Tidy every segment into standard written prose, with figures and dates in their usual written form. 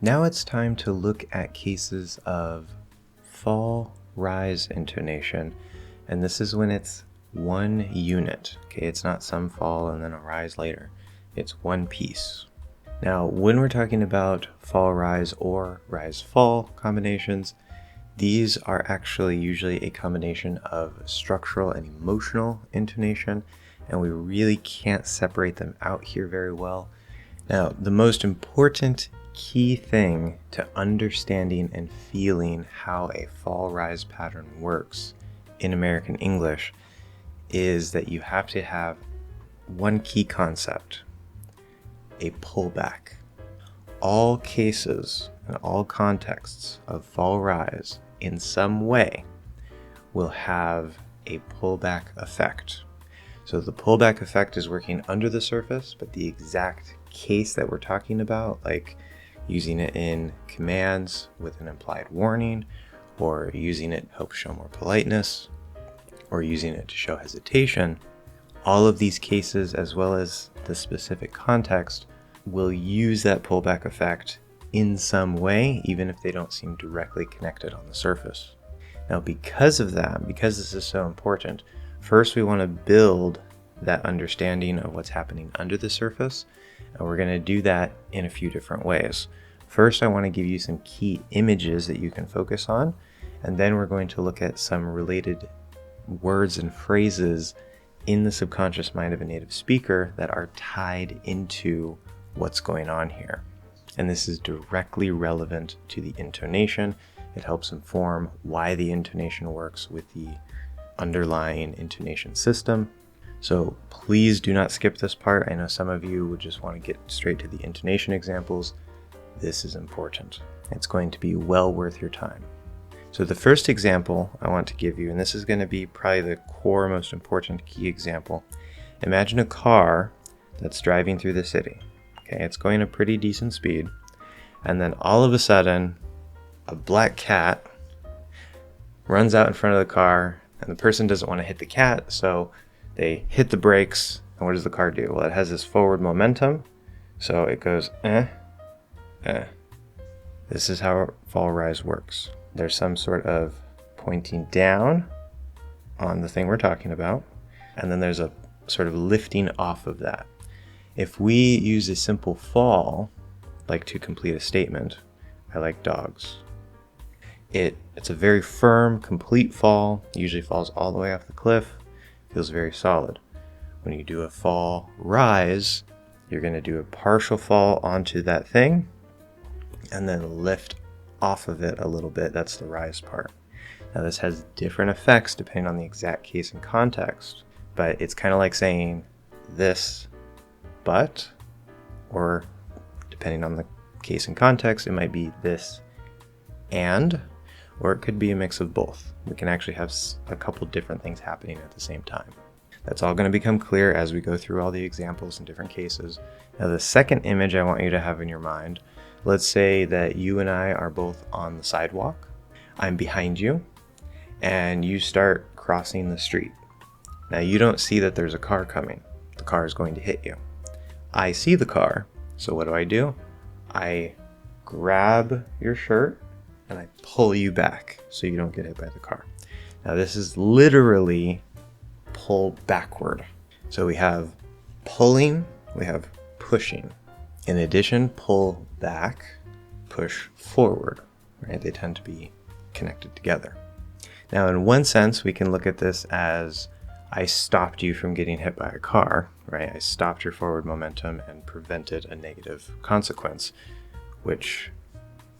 Now it's time to look at cases of fall rise intonation, and this is when it's one unit. Okay, it's not some fall and then a rise later. It's one piece. Now, when we're talking about fall rise or rise fall combinations, these are actually usually a combination of structural and emotional intonation, and we really can't separate them out here very well. Now, the most important key thing to understanding and feeling how a fall rise pattern works in American English is that you have to have one key concept: a pullback. All cases and all contexts of fall rise in some way will have a pullback effect. So the pullback effect is working under the surface, but the exact case that we're talking about, like using it in commands with an implied warning, or using it to help show more politeness, or using it to show hesitation, all of these cases, as well as the specific context, will use that pullback effect in some way, even if they don't seem directly connected on the surface. Now, because of that, because this is so important, first we want to build that understanding of what's happening under the surface, and we're going to do that in a few different ways. First, I want to give you some key images that you can focus on, and then we're going to look at some related words and phrases in the subconscious mind of a native speaker that are tied into what's going on here. And this is directly relevant to the intonation. It helps inform why the intonation works with the underlying intonation system. So please do not skip this part. I know some of you would just want to get straight to the intonation examples. This is important. It's going to be well worth your time. So the first example I want to give you, and this is going to be probably the core, most important key example. Imagine a car that's driving through the city. Okay, it's going a pretty decent speed, and then all of a sudden, a black cat runs out in front of the car, and the person doesn't want to hit the cat, so they hit the brakes, and what does the car do? Well, it has this forward momentum, so it goes, This is how fall rise works. There's some sort of pointing down on the thing we're talking about, and then there's a sort of lifting off of that. If we use a simple fall, like to complete a statement, I like dogs. It's a very firm, complete fall, usually falls all the way off the cliff, feels very solid. When you do a fall rise, you're going to do a partial fall onto that thing, and then lift off of it a little bit. That's the rise part. Now this has different effects depending on the exact case and context, but it's kind of like saying this, but, or depending on the case and context, it might be this and, or it could be a mix of both. We can actually have a couple different things happening at the same time. That's all going to become clear as we go through all the examples in different cases. Now the second image I want you to have in your mind, let's say that you and I are both on the sidewalk. I'm behind you, and you start crossing the street. Now you don't see that there's a car coming. The car is going to hit you. I see the car, so what do? I grab your shirt and I pull you back so you don't get hit by the car. Now this is literally pull backward. So we have pulling, we have pushing. In addition, pull back, push forward, right? They tend to be connected together. Now, in one sense, we can look at this as I stopped you from getting hit by a car, right? I stopped your forward momentum and prevented a negative consequence, which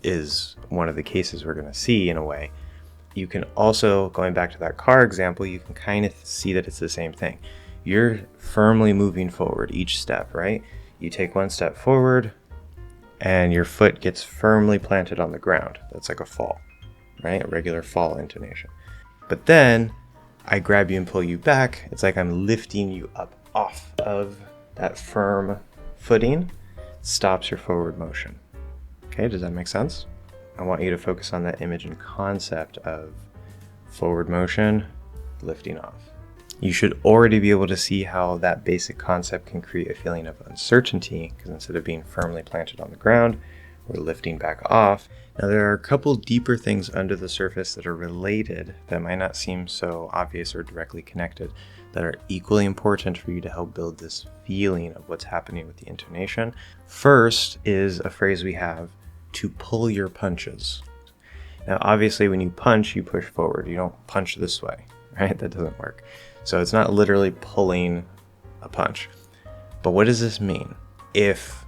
is one of the cases we're going to see in a way. You can also, going back to that car example, you can kind of see that it's the same thing. You're firmly moving forward each step, right? You take one step forward and your foot gets firmly planted on the ground. That's like a fall, right? A regular fall intonation. But then I grab you and pull you back. It's like I'm lifting you up off of that firm footing. Stops your forward motion. Okay, does that make sense? I want you to focus on that image and concept of forward motion, lifting off. You should already be able to see how that basic concept can create a feeling of uncertainty, because instead of being firmly planted on the ground, or lifting back off. Now there are a couple deeper things under the surface that are related that might not seem so obvious or directly connected that are equally important for you to help build this feeling of what's happening with the intonation. First is a phrase we have, to pull your punches. Now obviously when you punch, you push forward. You don't punch this way, right? That doesn't work. So it's not literally pulling a punch. But what does this mean? If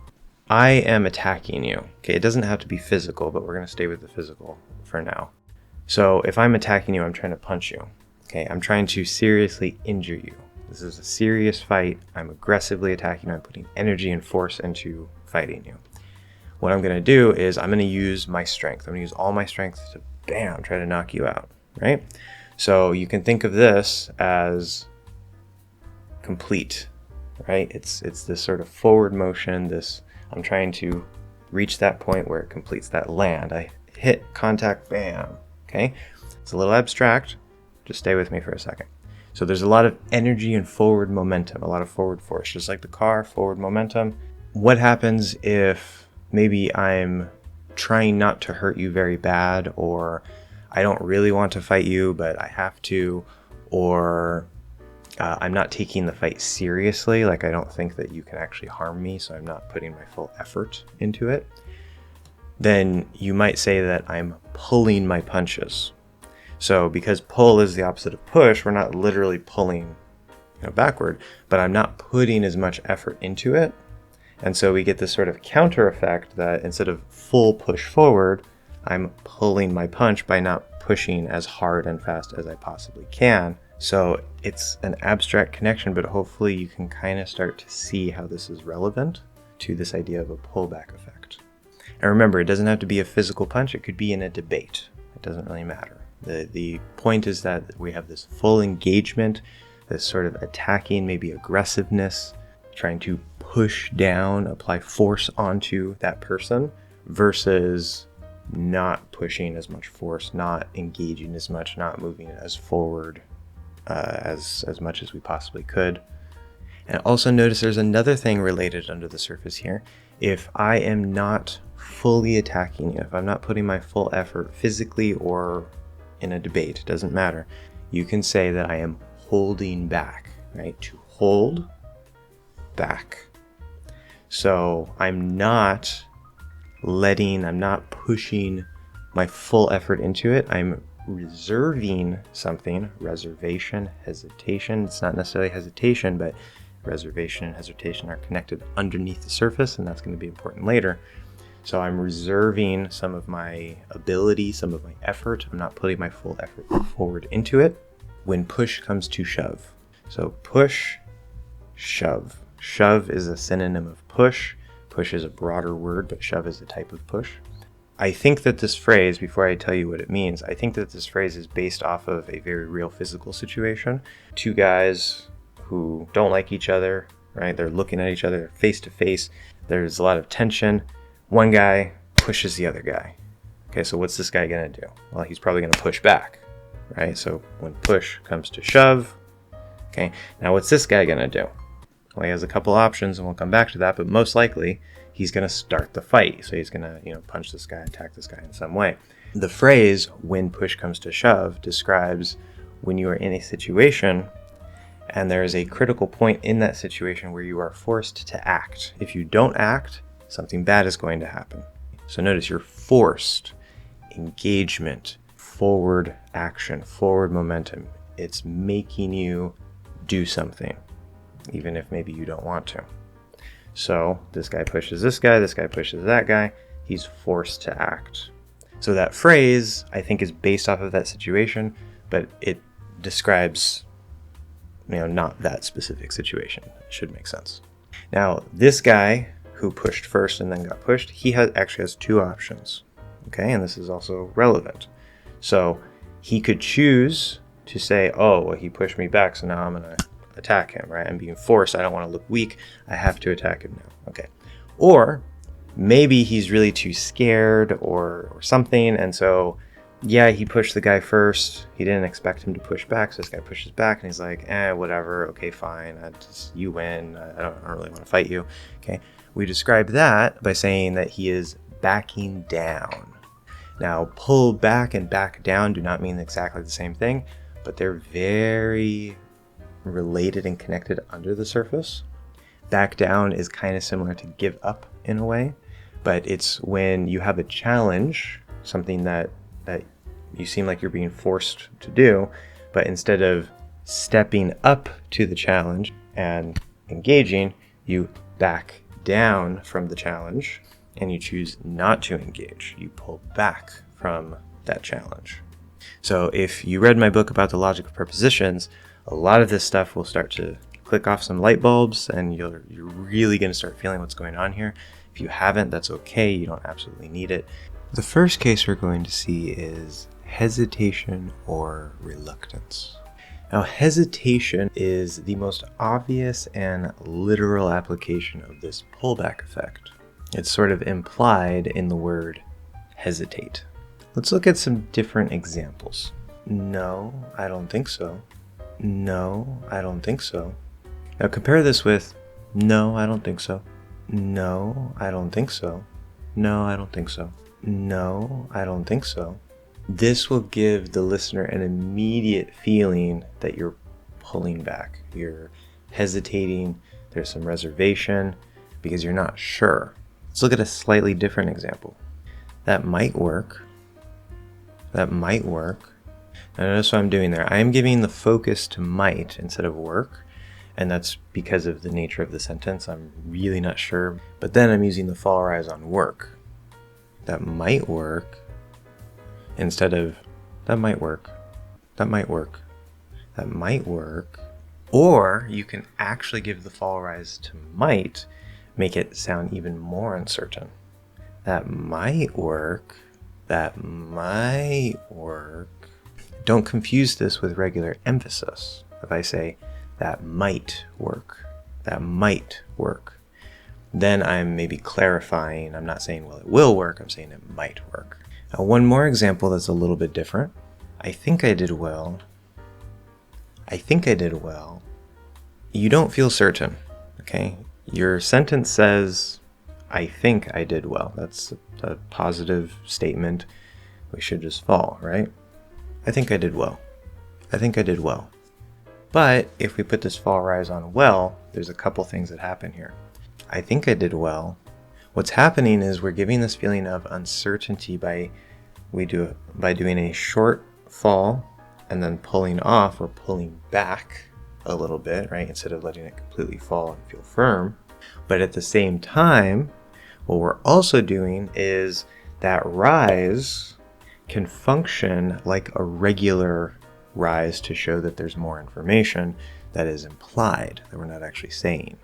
I am attacking you, okay, it doesn't have to be physical, but we're going to stay with the physical for now. So if I'm attacking you, I'm trying to punch you, okay? I'm trying to seriously injure you. This is a serious fight. I'm aggressively attacking you. I'm putting energy and force into fighting you. What I'm going to do is I'm going to use my strength. I'm going to use all my strength to, bam, try to knock you out, right? So you can think of this as complete, right? It's this sort of forward motion, I'm trying to reach that point where it completes that land. I hit, contact, bam, okay? It's a little abstract. Just stay with me for a second. So there's a lot of energy and forward momentum, a lot of forward force, just like the car, forward momentum. What happens if maybe I'm trying not to hurt you very bad, or I don't really want to fight you, but I have to, or I'm not taking the fight seriously, like I don't think that you can actually harm me, so I'm not putting my full effort into it, then you might say that I'm pulling my punches. So because pull is the opposite of push, we're not literally pulling backward, but I'm not putting as much effort into it. And so we get this sort of counter effect that instead of full push forward, I'm pulling my punch by not pushing as hard and fast as I possibly can. So it's an abstract connection, but hopefully you can kind of start to see how this is relevant to this idea of a pullback effect. And remember, it doesn't have to be a physical punch. It could be in a debate. It doesn't really matter. The point is that we have this full engagement, this sort of attacking, maybe aggressiveness, trying to push down, apply force onto that person versus not pushing as much force, not engaging as much, not moving as forward as much as we possibly could. And also notice there's another thing related under the surface here. If I am not fully attacking you, if I'm not putting my full effort physically or in a debate, it doesn't matter, you can say that I am holding back, right? To hold back. So I'm not pushing my full effort into it. I'm reserving something, reservation, hesitation. It's not necessarily hesitation, but reservation and hesitation are connected underneath the surface, and that's going to be important later. So I'm reserving some of my ability, some of my effort. I'm not putting my full effort forward into it when push comes to shove. So push, shove. Shove is a synonym of push. Push is a broader word, but shove is a type of push. I think that this phrase, before I tell you what it means, I think that this phrase is based off of a very real physical situation. Two guys who don't like each other, right? They're looking at each other face to face. There's a lot of tension. One guy pushes the other guy. Okay, so what's this guy gonna do? Well, he's probably gonna push back, right? So when push comes to shove, okay, now what's this guy gonna do? Well, he has a couple options, and we'll come back to that, but most likely he's going to start the fight. So he's going to, punch this guy, attack this guy in some way. The phrase, when push comes to shove, describes when you are in a situation and there is a critical point in that situation where you are forced to act. If you don't act, something bad is going to happen. So notice you're forced. Engagement, forward action, forward momentum. It's making you do something, even if maybe you don't want to. So this guy pushes this guy pushes that guy, he's forced to act. So that phrase, I think, is based off of that situation, but it describes, not that specific situation. It should make sense. Now, this guy who pushed first and then got pushed, he actually has two options, okay? And this is also relevant. So he could choose to say, oh, well, he pushed me back, so now I'm going to attack him, right? I'm being forced. I don't want to look weak. I have to attack him now. Okay. Or maybe he's really too scared or something. And so, yeah, he pushed the guy first. He didn't expect him to push back. So this guy pushes back and he's like, whatever. Okay, fine. You win. I don't really want to fight you. Okay. We describe that by saying that he is backing down. Now, pull back and back down do not mean exactly the same thing, but they're very related and connected under the surface. Back down is kind of similar to give up in a way, but it's when you have a challenge, something that you seem like you're being forced to do, but instead of stepping up to the challenge and engaging, you back down from the challenge and you choose not to engage. You pull back from that challenge. So if you read my book about the logic of prepositions, a lot of this stuff will start to click off some light bulbs and you're really going to start feeling what's going on here. If you haven't, that's okay. You don't absolutely need it. The first case we're going to see is hesitation or reluctance. Now, hesitation is the most obvious and literal application of this pullback effect. It's sort of implied in the word hesitate. Let's look at some different examples. No, I don't think so. No, I don't think so. Now compare this with no, I don't think so. No, I don't think so. No, I don't think so. No, I don't think so. This will give the listener an immediate feeling that you're pulling back. You're hesitating. There's some reservation because you're not sure. Let's look at a slightly different example. That might work. That might work. Now notice what I'm doing there. I am giving the focus to might instead of work. And that's because of the nature of the sentence. I'm really not sure. But then I'm using the fall rise on work. That might work. Instead of that might work. That might work. That might work. Or you can actually give the fall rise to might, make it sound even more uncertain. That might work. That might work. Don't confuse this with regular emphasis. If I say that might work, that might work, then I'm maybe clarifying. I'm not saying, well, it will work. I'm saying it might work. Now, one more example that's a little bit different. I think I did well. I think I did well. You don't feel certain, okay? Your sentence says, I think I did well. That's a positive statement. We should just fall, right? I think I did well. I think I did well. But if we put this fall rise on well, there's a couple things that happen here. I think I did well. What's happening is we're giving this feeling of uncertainty by doing a short fall and then pulling off or pulling back a little bit, right? Instead of letting it completely fall and feel firm. But at the same time, what we're also doing is that rise can function like a regular rise to show that there's more information that is implied that we're not actually saying.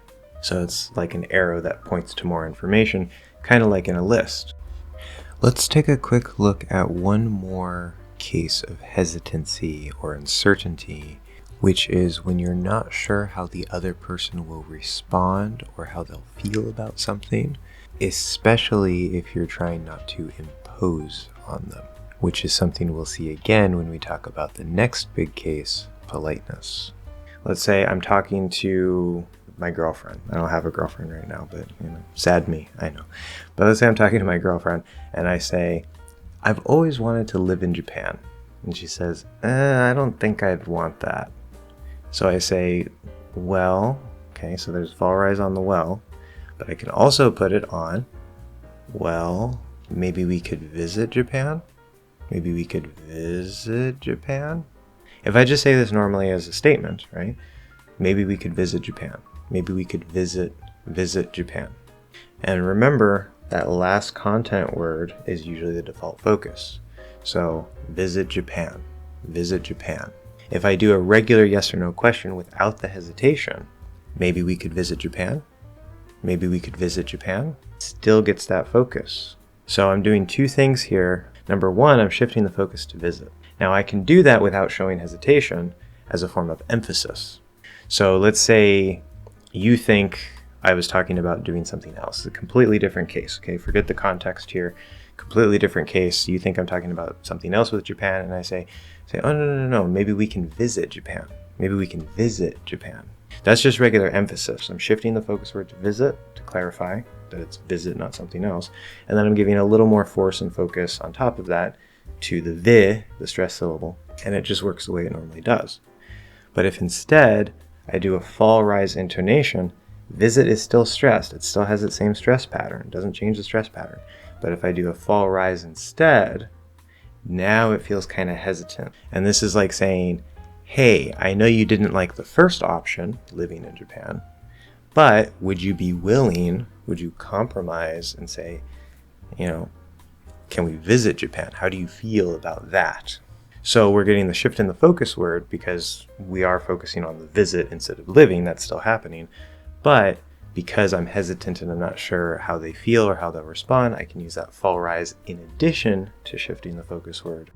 So it's like an arrow that points to more information, kind of like in a list. Let's take a quick look at one more case of hesitancy or uncertainty, which is when you're not sure how the other person will respond or how they'll feel about something, especially if you're trying not to impose on them, which is something we'll see again when we talk about the next big case, politeness. Let's say I'm talking to my girlfriend. I don't have a girlfriend right now, but sad me, I know. But let's say I'm talking to my girlfriend and I say, I've always wanted to live in Japan. And she says, I don't think I'd want that. So I say, well, okay, so there's fall rise on the well, but I can also put it on, well, maybe we could visit Japan. Maybe we could visit Japan. If I just say this normally as a statement, right? Maybe we could visit Japan. Maybe we could visit Japan. And remember that last content word is usually the default focus. So visit Japan, visit Japan. If I do a regular yes or no question without the hesitation, maybe we could visit Japan. Maybe we could visit Japan. Still gets that focus. So I'm doing two things here. Number one, I'm shifting the focus to visit. Now I can do that without showing hesitation as a form of emphasis. So let's say you think I was talking about doing something else. It's a completely different case, okay? Forget the context here. Completely different case. You think I'm talking about something else with Japan, and I say, oh, no, maybe we can visit Japan. Maybe we can visit Japan. That's just regular emphasis. I'm shifting the focus word to visit to clarify that it's visit, not something else. And then I'm giving a little more force and focus on top of that to the stressed syllable, and it just works the way it normally does. But if instead I do a fall rise intonation, visit is still stressed. It still has its same stress pattern. It doesn't change the stress pattern. But if I do a fall rise instead, now it feels kind of hesitant. And this is like saying, hey, I know you didn't like the first option, living in Japan, but would you be willing, would you compromise and say, can we visit Japan? How do you feel about that? So we're getting the shift in the focus word because we are focusing on the visit instead of living. That's still happening. But because I'm hesitant and I'm not sure how they feel or how they'll respond, I can use that fall rise in addition to shifting the focus word.